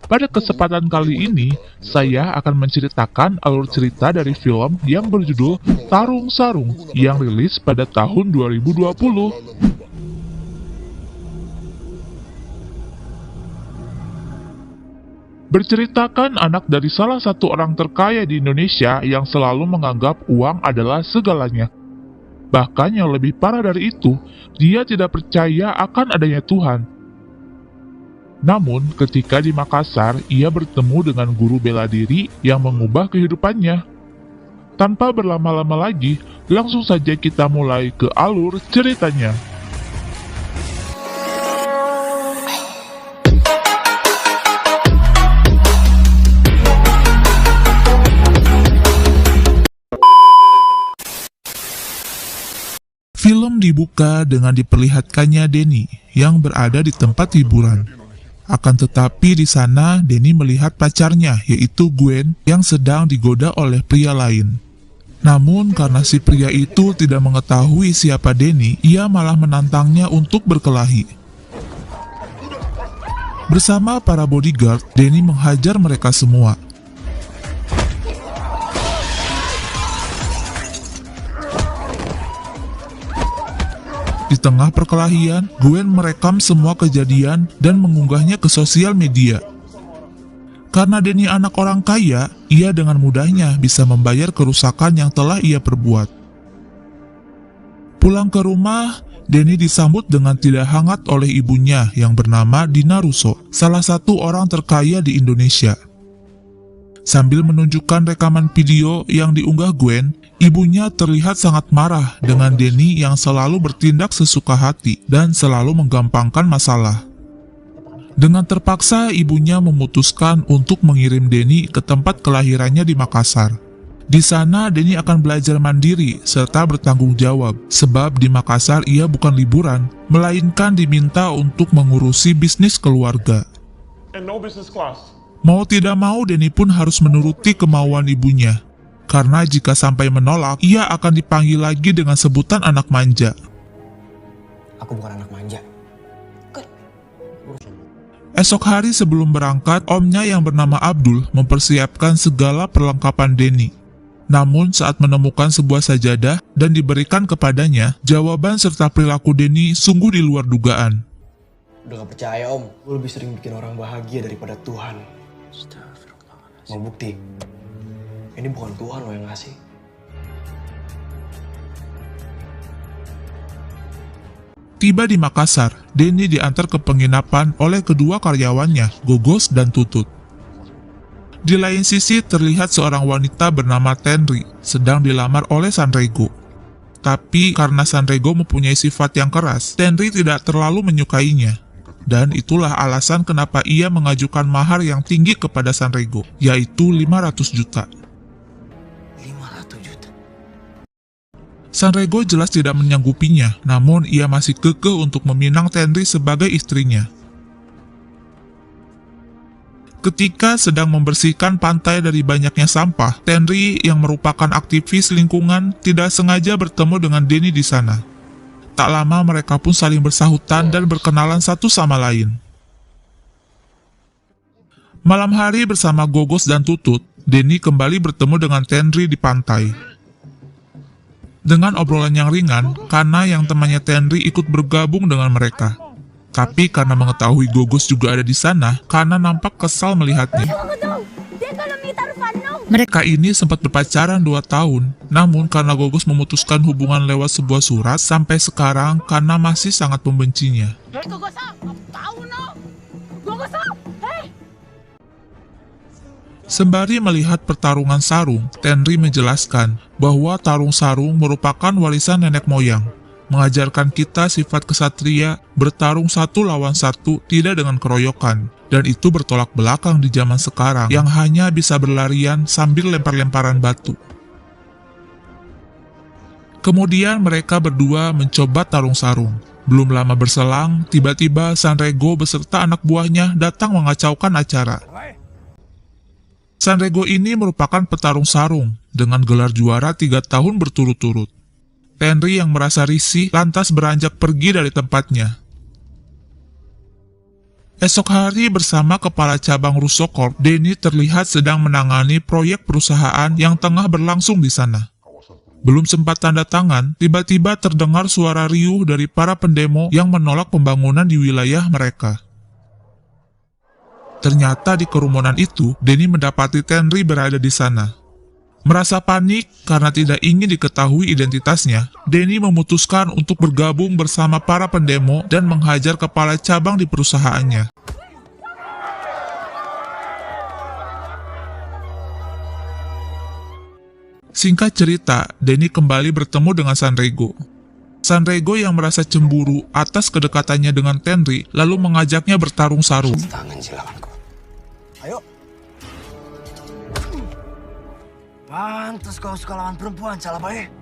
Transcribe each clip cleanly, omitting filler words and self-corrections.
Pada kesempatan kali ini, saya akan menceritakan alur cerita dari film yang berjudul Tarung Sarung yang rilis pada tahun 2020. Berceritakan anak dari salah satu orang terkaya di Indonesia yang selalu menganggap uang adalah segalanya. Bahkan yang lebih parah dari itu, dia tidak percaya akan adanya Tuhan. Namun, ketika di Makassar, ia bertemu dengan guru bela diri yang mengubah kehidupannya. Tanpa berlama-lama lagi, langsung saja kita mulai ke alur ceritanya. Film dibuka dengan diperlihatkannya Denny yang berada di tempat hiburan. Akan tetapi di sana Denny melihat pacarnya yaitu Gwen yang sedang digoda oleh pria lain. Namun karena si pria itu tidak mengetahui siapa Denny, ia malah menantangnya untuk berkelahi. Bersama para bodyguard, Denny menghajar mereka semua. Di tengah perkelahian, Gwen merekam semua kejadian dan mengunggahnya ke sosial media. Karena Denny anak orang kaya, ia dengan mudahnya bisa membayar kerusakan yang telah ia perbuat. Pulang ke rumah, Denny disambut dengan tidak hangat oleh ibunya yang bernama Dina Russo, salah satu orang terkaya di Indonesia. Sambil menunjukkan rekaman video yang diunggah Gwen, ibunya terlihat sangat marah dengan Denny yang selalu bertindak sesuka hati dan selalu menggampangkan masalah. Dengan terpaksa, ibunya memutuskan untuk mengirim Denny ke tempat kelahirannya di Makassar. Di sana, Denny akan belajar mandiri serta bertanggung jawab, sebab di Makassar ia bukan liburan, melainkan diminta untuk mengurusi bisnis keluarga. Mau tidak mau, Denny pun harus menuruti kemauan ibunya. Karena jika sampai menolak, ia akan dipanggil lagi dengan sebutan anak manja. Aku bukan anak manja. Esok hari sebelum berangkat, omnya yang bernama Abdul mempersiapkan segala perlengkapan Denny. Namun saat menemukan sebuah sajadah dan diberikan kepadanya, jawaban serta perilaku Denny sungguh di luar dugaan. Udah gak percaya om, gue lebih sering bikin orang bahagia daripada Tuhan. Mau bukti? Ini bukan Tuhan lo yang ngasih. Tiba di Makassar, Denny diantar ke penginapan oleh kedua karyawannya, Gogos dan Tutut. Di lain sisi terlihat seorang wanita bernama Tenri sedang dilamar oleh Sanrego. Tapi karena Sanrego mempunyai sifat yang keras, Tenri tidak terlalu menyukainya. Dan itulah alasan kenapa ia mengajukan mahar yang tinggi kepada Sanrego, yaitu 500 juta. Sanrego jelas tidak menyanggupinya, namun ia masih kekeh untuk meminang Tenri sebagai istrinya. Ketika sedang membersihkan pantai dari banyaknya sampah, Tenri yang merupakan aktivis lingkungan tidak sengaja bertemu dengan Denny di sana. Tak lama mereka pun saling bersahutan dan berkenalan satu sama lain. Malam hari bersama Gogos dan Tutut, Denny kembali bertemu dengan Tenri di pantai. Dengan obrolan yang ringan, Kana yang temannya Tenri ikut bergabung dengan mereka. Tapi karena mengetahui Gogos juga ada di sana, Kana nampak kesal melihatnya. Mereka ini sempat berpacaran 2 tahun, namun karena Gogos memutuskan hubungan lewat sebuah surat, sampai sekarang Kana masih sangat membencinya. Sembari melihat pertarungan sarung, Tenri menjelaskan bahwa tarung sarung merupakan warisan nenek moyang, mengajarkan kita sifat kesatria, bertarung satu lawan satu tidak dengan keroyokan. Dan itu bertolak belakang di zaman sekarang yang hanya bisa berlarian sambil lempar-lemparan batu. Kemudian mereka berdua mencoba tarung sarung. Belum lama berselang, tiba-tiba Sanrego beserta anak buahnya datang mengacaukan acara. Sanrego ini merupakan petarung sarung dengan gelar juara 3 tahun berturut-turut. Tenri yang merasa risih lantas beranjak pergi dari tempatnya. Esok hari bersama Kepala Cabang Russo Corp, Denny terlihat sedang menangani proyek perusahaan yang tengah berlangsung di sana. Belum sempat tanda tangan, tiba-tiba terdengar suara riuh dari para pendemo yang menolak pembangunan di wilayah mereka. Ternyata di kerumunan itu, Denny mendapati Tenri berada di sana. Merasa panik karena tidak ingin diketahui identitasnya, Denny memutuskan untuk bergabung bersama para pendemo dan menghajar kepala cabang di perusahaannya. Singkat cerita, Denny kembali bertemu dengan Sanrego. Sanrego yang merasa cemburu atas kedekatannya dengan Tenri lalu mengajaknya bertarung sarung. Tangan silakanku. Ayo. Pantas kau suka lawan perempuan, Calabae.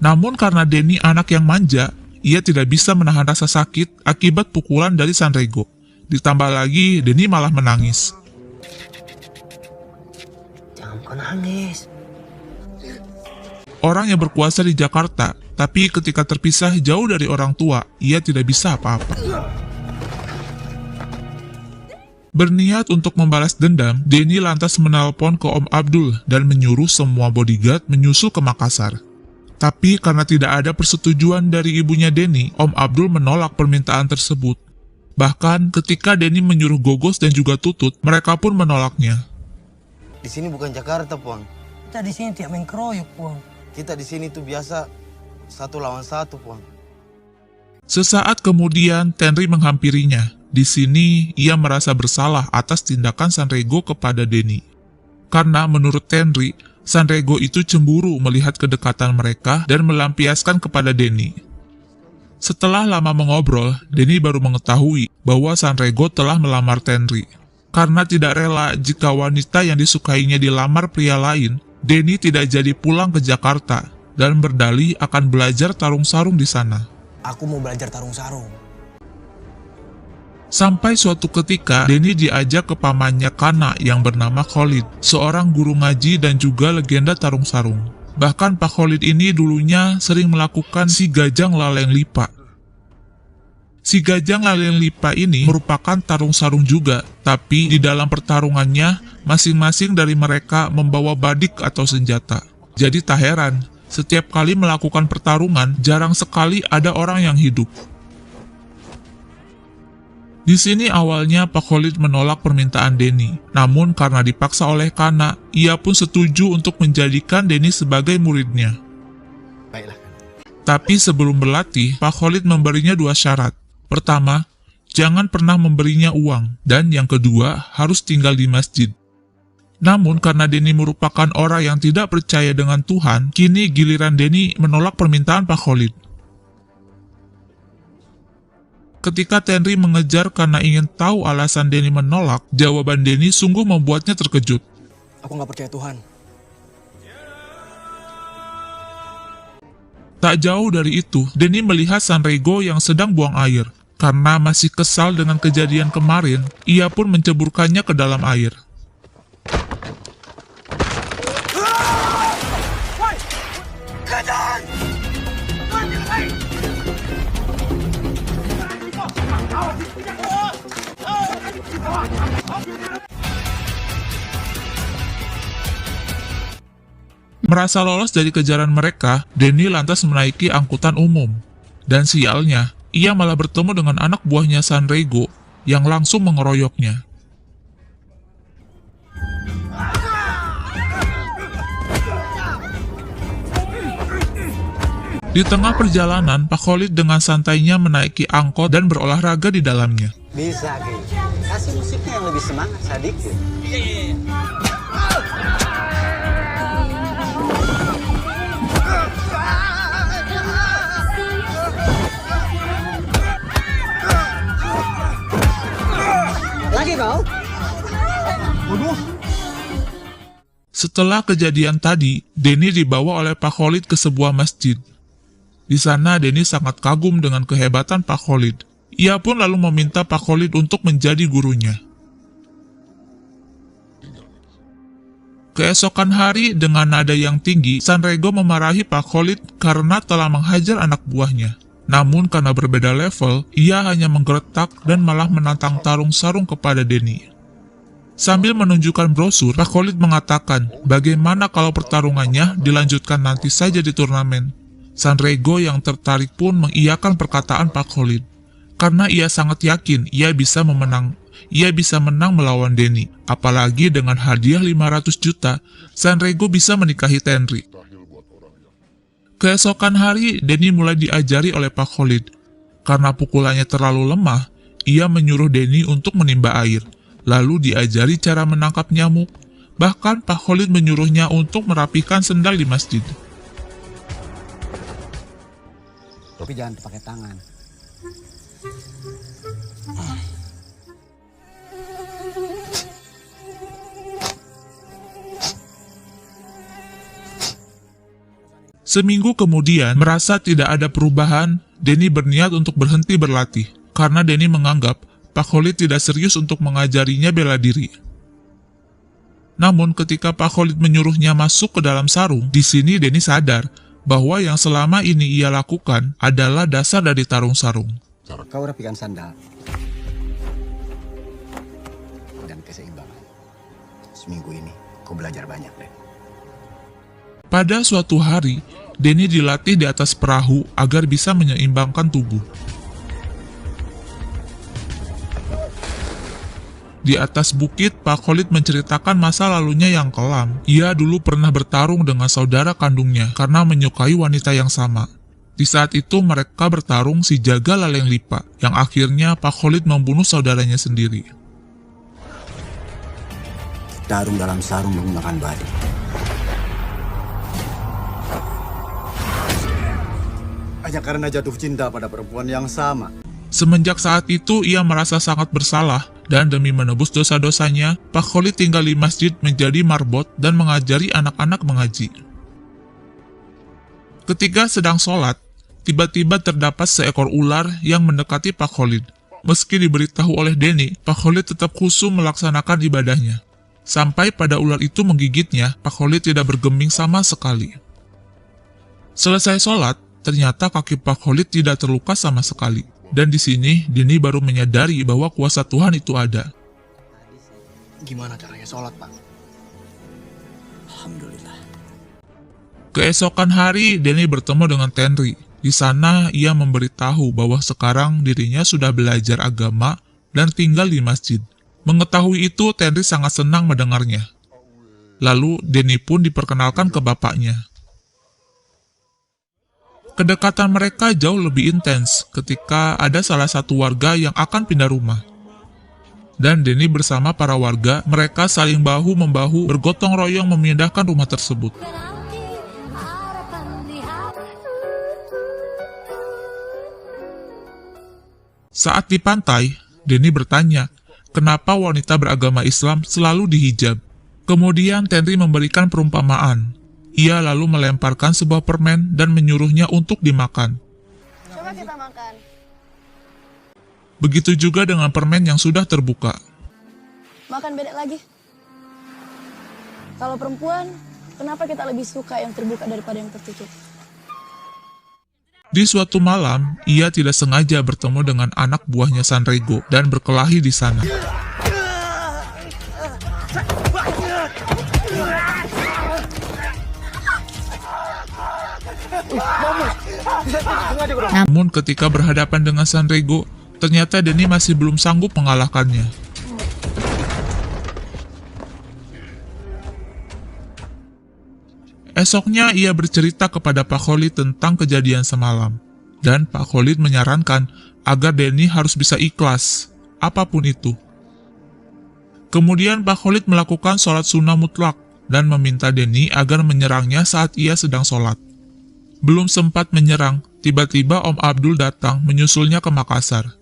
Namun karena Denny anak yang manja, ia tidak bisa menahan rasa sakit akibat pukulan dari Sanrego. Ditambah lagi, Denny malah menangis. Jangan kau nangis. Orang yang berkuasa di Jakarta, tapi ketika terpisah jauh dari orang tua, ia tidak bisa apa-apa. Berniat untuk membalas dendam, Denny lantas menelpon ke Om Abdul dan menyuruh semua bodyguard menyusul ke Makassar. Tapi karena tidak ada persetujuan dari ibunya Denny, Om Abdul menolak permintaan tersebut. Bahkan ketika Denny menyuruh Gogos dan juga Tutut, mereka pun menolaknya. Di sini bukan Jakarta, Pon. Kita di sini tiap main keroyok, Pon. Kita di sini tuh biasa 1 lawan 1, Pon. Sesaat kemudian, Tenri menghampirinya. Di sini, ia merasa bersalah atas tindakan Sanrego kepada Denny. Karena menurut Tenri, Sanrego itu cemburu melihat kedekatan mereka dan melampiaskan kepada Denny. Setelah lama mengobrol, Denny baru mengetahui bahwa Sanrego telah melamar Tenri. Karena tidak rela jika wanita yang disukainya dilamar pria lain, Denny tidak jadi pulang ke Jakarta dan berdalih akan belajar tarung sarung di sana. Aku mau belajar tarung sarung. Sampai suatu ketika, Denny diajak ke pamannya Kana yang bernama Khalid, seorang guru ngaji dan juga legenda tarung sarung. Bahkan Pak Khalid ini dulunya sering melakukan si Gajang Laleng Lipa. Si Gajang Laleng Lipa ini merupakan tarung sarung juga, tapi di dalam pertarungannya, masing-masing dari mereka membawa badik atau senjata. Jadi tak heran, setiap kali melakukan pertarungan, jarang sekali ada orang yang hidup. Di sini awalnya Pak Khalid menolak permintaan Denny, namun karena dipaksa oleh Kana, ia pun setuju untuk menjadikan Denny sebagai muridnya. Baiklah. Tapi sebelum berlatih, Pak Khalid memberinya 2 syarat. Pertama, jangan pernah memberinya uang, dan yang kedua, harus tinggal di masjid. Namun karena Denny merupakan orang yang tidak percaya dengan Tuhan, kini giliran Denny menolak permintaan Pak Khalid. Ketika Tenri mengejar karena ingin tahu alasan Denny menolak, jawaban Denny sungguh membuatnya terkejut. Aku nggak percaya Tuhan. Tak jauh dari itu, Denny melihat Sanrego yang sedang buang air. Karena masih kesal dengan kejadian kemarin, ia pun menceburkannya ke dalam air. Merasa lolos dari kejaran mereka, Denny lantas menaiki angkutan umum. Dan sialnya, ia malah bertemu dengan anak buahnya Sanrego yang langsung mengeroyoknya. Di tengah perjalanan, Pak Khalid dengan santainya menaiki angkot dan berolahraga di dalamnya. Bisa, Ki. Kasih musiknya yang lebih semangat, sedikit. Lagi kau? Setelah kejadian tadi, Denny dibawa oleh Pak Khalid ke sebuah masjid. Di sana Denny sangat kagum dengan kehebatan Pak Khalid. Ia pun lalu meminta Pak Khalid untuk menjadi gurunya. Keesokan hari dengan nada yang tinggi, Sanrego memarahi Pak Khalid karena telah menghajar anak buahnya. Namun karena berbeda level, ia hanya menggeretak dan malah menantang tarung sarung kepada Denny. Sambil menunjukkan brosur, Pak Khalid mengatakan bagaimana kalau pertarungannya dilanjutkan nanti saja di turnamen. Sanrego yang tertarik pun mengiyakan perkataan Pak Khalid, karena ia sangat yakin ia bisa menang melawan Denny. Apalagi dengan hadiah 500 juta, Sanrego bisa menikahi Tenri. Keesokan hari, Denny mulai diajari oleh Pak Khalid. Karena pukulannya terlalu lemah, ia menyuruh Denny untuk menimba air, lalu diajari cara menangkap nyamuk. Bahkan Pak Khalid menyuruhnya untuk merapikan sendal di masjid. Tapi jangan pakai tangan. Seminggu kemudian, merasa tidak ada perubahan, Denny berniat untuk berhenti berlatih, karena Denny menganggap Pak Khalid tidak serius untuk mengajarinya bela diri. Namun ketika Pak Khalid menyuruhnya masuk ke dalam sarung, di sini Denny sadar bahwa yang selama ini ia lakukan adalah dasar dari tarung sarung. Kau rapikan sandal dan keseimbangan. Seminggu ini kau belajar banyak deh. Pada suatu hari, Denny dilatih di atas perahu agar bisa menyeimbangkan tubuh. Di atas bukit, Pak Khalid menceritakan masa lalunya yang kelam. Ia dulu pernah bertarung dengan saudara kandungnya karena menyukai wanita yang sama. Di saat itu mereka bertarung si Jaga Laleng Lipa, yang akhirnya Pak Khalid membunuh saudaranya sendiri. Tarung dalam sarung menggunakan badi. Hanya karena jatuh cinta pada perempuan yang sama. Semenjak saat itu ia merasa sangat bersalah, dan demi menebus dosa-dosanya, Pak Khalid tinggal di masjid menjadi marbot dan mengajari anak-anak mengaji. Ketika sedang sholat, tiba-tiba terdapat seekor ular yang mendekati Pak Khalid. Meski diberitahu oleh Denny, Pak Khalid tetap khusyuk melaksanakan ibadahnya. Sampai pada ular itu menggigitnya, Pak Khalid tidak bergeming sama sekali. Selesai sholat, ternyata kaki Pak Khalid tidak terluka sama sekali. Dan di sini, Denny baru menyadari bahwa kuasa Tuhan itu ada. Gimana caranya sholat, Pak? Alhamdulillah. Keesokan hari, Denny bertemu dengan Tenri. Di sana, ia memberitahu bahwa sekarang dirinya sudah belajar agama dan tinggal di masjid. Mengetahui itu, Tenri sangat senang mendengarnya. Lalu, Denny pun diperkenalkan ke bapaknya. Kedekatan mereka jauh lebih intens ketika ada salah satu warga yang akan pindah rumah. Dan Denny bersama para warga, mereka saling bahu-membahu bergotong royong memindahkan rumah tersebut. Saat di pantai, Denny bertanya, kenapa wanita beragama Islam selalu dihijab? Kemudian Tenri memberikan perumpamaan. Ia lalu melemparkan sebuah permen dan menyuruhnya untuk dimakan. Coba kita makan. Begitu juga dengan permen yang sudah terbuka. Makan beda lagi. Kalau perempuan, kenapa kita lebih suka yang terbuka daripada yang tertutup? Di suatu malam, ia tidak sengaja bertemu dengan anak buahnya Sanrego dan berkelahi di sana. Namun ketika berhadapan dengan Sanrego, ternyata Denny masih belum sanggup mengalahkannya. Esoknya ia bercerita kepada Pak Khalid tentang kejadian semalam. Dan Pak Khalid menyarankan agar Denny harus bisa ikhlas, apapun itu. Kemudian Pak Khalid melakukan sholat sunnah mutlak dan meminta Denny agar menyerangnya saat ia sedang sholat. Belum sempat menyerang, tiba-tiba Om Abdul datang menyusulnya ke Makassar.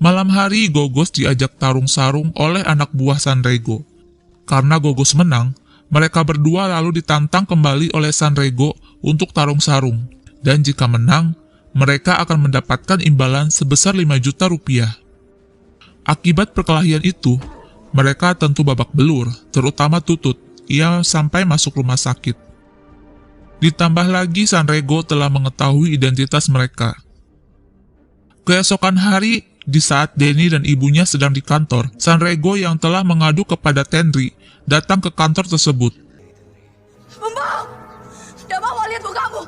Malam hari, Gogos diajak tarung sarung oleh anak buah Sanrego. Karena Gogos menang, mereka berdua lalu ditantang kembali oleh Sanrego untuk tarung sarung. Dan jika menang, mereka akan mendapatkan imbalan sebesar 5 juta rupiah. Akibat perkelahian itu, mereka tentu babak belur, terutama Tutut. Ia sampai masuk rumah sakit. Ditambah lagi Sanrego telah mengetahui identitas mereka. Keesokan hari, di saat Denny dan ibunya sedang di kantor, Sanrego yang telah mengadu kepada Tenri datang ke kantor tersebut. Membang! Tidak mau lihat mukamu.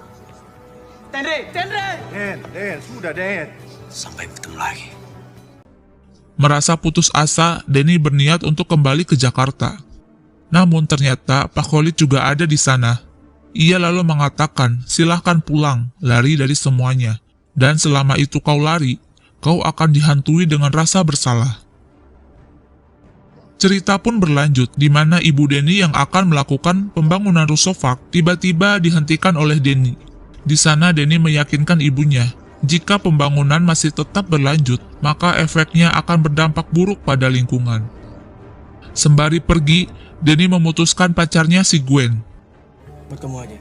Den, sudah Den. Sampai bertemu lagi. Merasa putus asa, Denny berniat untuk kembali ke Jakarta. Namun ternyata Pak Khalid juga ada di sana. Ia lalu mengatakan, silahkan pulang, lari dari semuanya. Dan selama itu kau lari, kau akan dihantui dengan rasa bersalah. Cerita pun berlanjut, di mana ibu Denny yang akan melakukan pembangunan Rusofak tiba-tiba dihentikan oleh Denny. Di sana Denny meyakinkan ibunya, jika pembangunan masih tetap berlanjut, maka efeknya akan berdampak buruk pada lingkungan. Sembari pergi, Denny memutuskan pacarnya si Gwen. Buat kamu aja.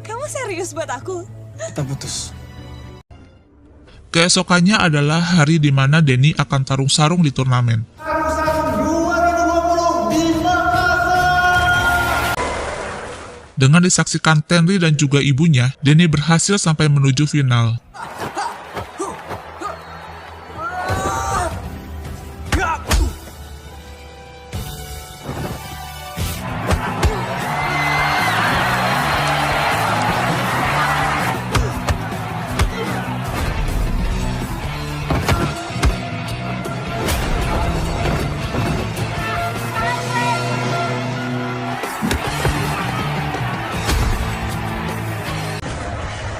Kamu serius buat aku? Kita putus. Keesokannya adalah hari di mana Denny akan tarung-sarung di turnamen. Dengan disaksikan Tenri dan juga ibunya, Denny berhasil sampai menuju final.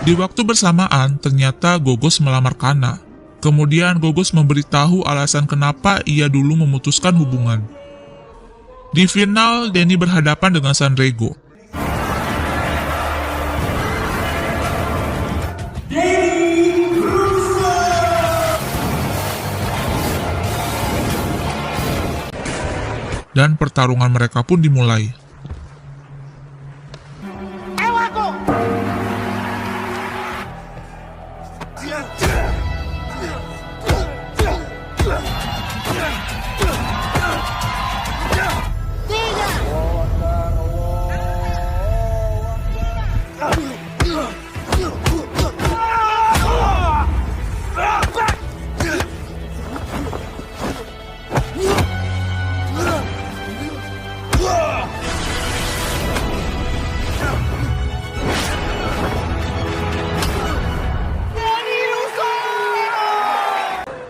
Di waktu bersamaan, ternyata Gogos melamar Kana. Kemudian Gogos memberitahu alasan kenapa ia dulu memutuskan hubungan. Di final, Denny berhadapan dengan Sanrego. Dan pertarungan mereka pun dimulai.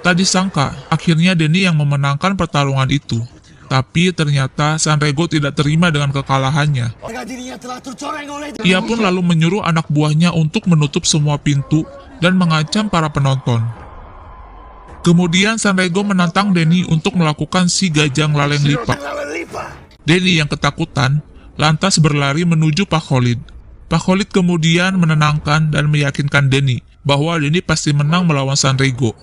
Tak disangka, akhirnya Denny yang memenangkan pertarungan itu. Tapi ternyata Sanrego tidak terima dengan kekalahannya. Ia pun lalu menyuruh anak buahnya untuk menutup semua pintu dan mengancam para penonton. Kemudian Sanrego menantang Denny untuk melakukan si gajang laleng lipat. Denny yang ketakutan, lantas berlari menuju Pak Khalid. Pak Khalid kemudian menenangkan dan meyakinkan Denny bahwa Denny pasti menang melawan Sanrego.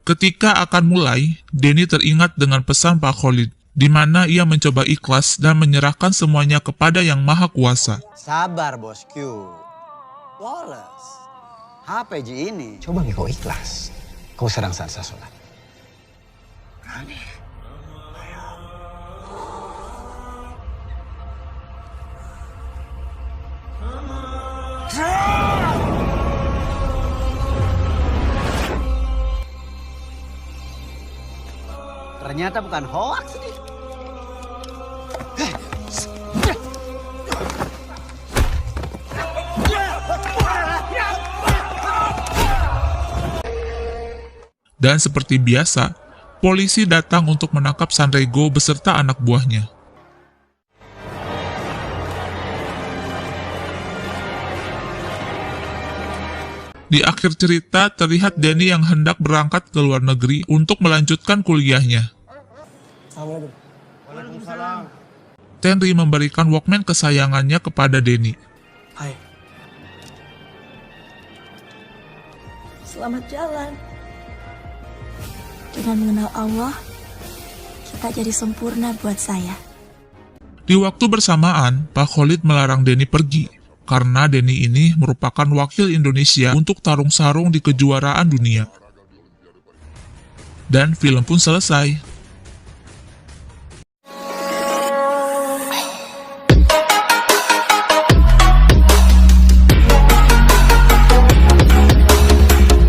Ketika akan mulai, Denny teringat dengan pesan Pak Khalid, di mana ia mencoba ikhlas dan menyerahkan semuanya kepada Yang Maha Kuasa. Sabar bosku. Wallace, apa ji ini? Coba kau ikhlas. Kau sedang saat saya sholat. Ternyata bukan hoax nih. Dan seperti biasa, polisi datang untuk menangkap Sanrego beserta anak buahnya. Di akhir cerita, terlihat Denny yang hendak berangkat ke luar negeri untuk melanjutkan kuliahnya. Tenri memberikan Walkman kesayangannya kepada Denny. Hai. Selamat jalan. Dengan mengenal Allah, kita jadi sempurna buat saya. Di waktu bersamaan, Pak Khalid melarang Denny pergi, karena Denny ini merupakan wakil Indonesia untuk tarung sarung di kejuaraan dunia. Dan film pun selesai.